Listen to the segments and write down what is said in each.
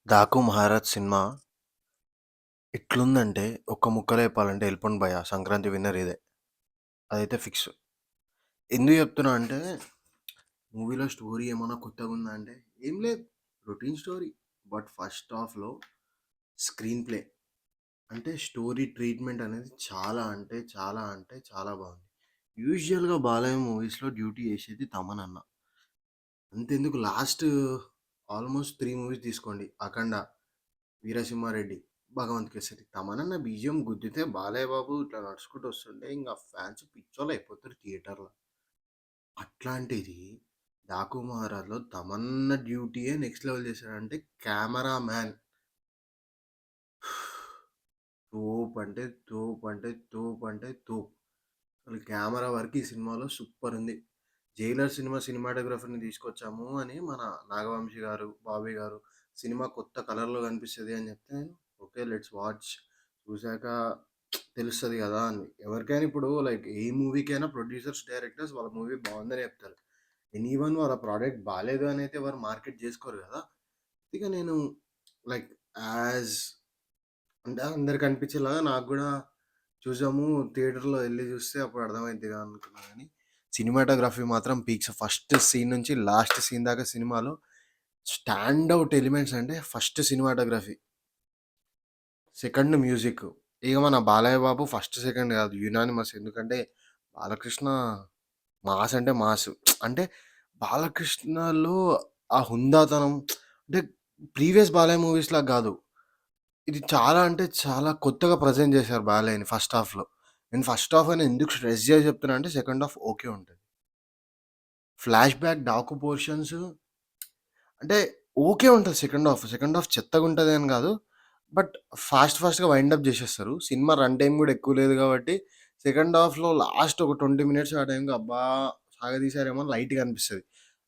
'Daaku Maharaj' cinema ఎట్లుందంటే, ఒక్క ముక్కలో చెప్పాలంటే 'ఎల్‌పొండి భయ్యా' సంక్రాంతి విన్నర్ ఇదే. అదైతే ఫిక్స్. ఎందుకు చెప్తున్నా అంటే, మూవీలో స్టోరీ ఏమన్నా కొత్తగుందా అంటే, ఏం లేదు. Routine story. బట్ ఫస్ట్ హాఫ్‌లో స్క్రీన్ ప్లే అంటే స్టోరీ ట్రీట్‌మెంట్ అనేది చాలా బాగుంది. యూజువల్‌గా బాలయ్య మూవీస్‌లో డ్యూటీ చేసేది తమన్ అన్న. అంతెందుకు లాస్ట్ ఆల్మోస్ట్ 3 మూవీస్ తీసుకోండి. 'అఖండ', 'వీరసింహారెడ్డి', 'భగవంత్ కేసరి'. తమనన్న బీజీఎం గుద్దితే బాలయ్య బాబు ఇట్లా నడుచుకుంటూ వస్తుంటే ఇంక ఫ్యాన్స్ పిచ్చోళ్ళయిపోతారు థియేటర్‌లో. అట్లాంటిది 'డాకు మహారాజ్‌లో' తమన్నా డ్యూటీయే నెక్స్ట్ లెవెల్ చేశాడంటే కెమెరామ్యాన్ తోపు. అసలు కెమెరా వర్క్ ఈ సినిమాలో సూపరుంది. 'జైలర్' సినిమాటోగ్రఫర్‌ని తీసుకొచ్చాము అని మన నాగవంశి గారు, బాబీ గారు సినిమా కొత్త కలర్‌లో కనిపిస్తది అని చెప్తే నేను ఓకే. Let's watch. చూసాక తెలుస్తది గదా అని. ఎవరికైనా ఇప్పుడు లైక్ ఏ మూవీకైనా ప్రొడ్యూసర్స్, డైరెక్టర్స్ వాళ్ళ మూవీ బావుందనే చెప్తారు. ఎనీవన్ వాళ్ళ ప్రొడక్ట్ బాలేదు అనైతే ఎవరు మార్కెట్ జేసుకోరు గదా! ఇక నేను లైక్ యాజ్ అంటే అందరికి అనిపించేలాగా నాకు గూడా చూసాము. థియేటర్‌లో ఎళ్లి చూస్తే అప్పుడు అర్థమైద్దిగా అనుకున్నా గానీ, సినిమాటోగ్రఫీ మాత్రం పీక్స్. ఫస్ట్ సీన్ నుంచి లాస్ట్ సీన్ దాకా సినిమాలో స్టాండ్ ఔట్ ఎలిమెంట్స్ అంటే ఫస్ట్ సినిమాటోగ్రఫీ, సెకండ్ మ్యూజిక్. ఇగ మన బాలయ్య బాబు ఫస్ట్, సెకండ్ కాదు యునానిమస్. ఎందుకంటే బాలకృష్ణ మాస్ అంటే మాస్. అంటే బాలకృష్ణలో ఆ హుందాతనం అంటే ప్రీవియస్ బాలయ్య మూవీస్‌లా గాదు. ఇది చాలా అంటే చాలా కొత్తగా ప్రెజెంట్ చేశారు బాలయ్యని ఫస్ట్ హాఫ్‌లో. నేను ఫస్ట్ హాఫ్ అని ఎందుకు స్ట్రెస్ చేసి చెప్తున్నా అంటే సెకండ్ హాఫ్ ఓకే ఉంటది. ఫ్లాష్ బ్యాక్ డాకు పోర్షన్స్ అంటే ఓకే ఉంటది సెకండ్ హాఫ్. సెకండ్ హాఫ్ చెత్తగుంటది అని గాదు. బట్ ఫాస్ట్‌గా వైండ్ అప్ జేసేస్తారు. సినిమా రన్ టైమ్ గూడా ఎక్కువ లేదు గాబట్టి, సెకండ్ హాఫ్‌లో లాస్ట్ ఒక 20 మినిట్స్ ఆ టైంకి అబ్బా! సాగదీశారేమో అని లైట్‌గా అనిపిస్తది.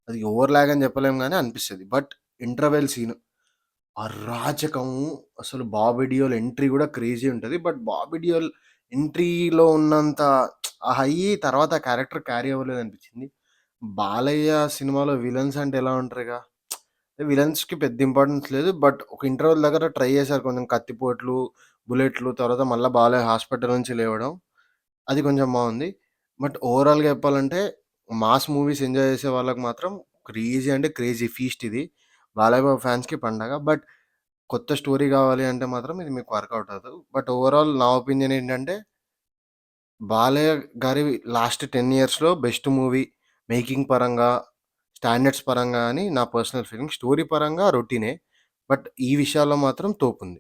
అది ఓవర్ ల్యాగ్ అని చెప్పలేము గానీ అనిపిస్తది. బట్ ఇంటర్వెల్ సీన్ అరాచకము అసలు 'బాబీ డియోల్' ఎంట్రీ గూడా క్రేజీ ఉంటది. బట్ 'బాబీ డియోల్' ఎంట్రీలో ఉన్నంత ఆ హై తర్వాత ఆ క్యారెక్టర్ క్యారీ అవ్వలేదనిపించింది. బాలయ్య సినిమాలో విలన్స్ అంటే ఎలా ఉంటారిగ విలన్స్‌కి పెద్ద ఇంపార్టెన్స్ లేదు. బట్ ఒక ఇంటర్వల్ దగ్గర ట్రై చేశారు. కొంచెం కత్తిపోట్లు, బుల్లెట్లు తర్వాత మళ్ళా బాలయ్య హాస్పిటల్ నుంచి లేవడం. అది కొంచెం బావుంది. బట్ ఓవరాల్‌గా చెప్పాలంటే మాస్ మూవీస్ ఎంజాయ్ చేసే వాళ్ళకి మాత్రం క్రేజీ అంటే క్రేజీ ఫీస్ట్ ఇది. బాలయ్య బాబు ఫ్యాన్స్‌కి పండగ. బట్ కొత్త స్టోరీ కావాలి అంటే మాత్రం ఇది మీకు వర్కౌట్ అవ్వదు. బట్ ఓవరాల్ నా ఒపీనియన్ ఏంటంటే బాలయ్య గారి లాస్ట్ 10 ఇయర్స్‌లో బెస్ట్ మూవీ మేకింగ్ పరంగా, స్టాండర్డ్స్ పరంగా అని నా పర్సనల్ ఫీలింగ్. స్టోరీ పరంగా రొటీనే. బట్ ఈ విషయాల్లో మాత్రం తోపుంది.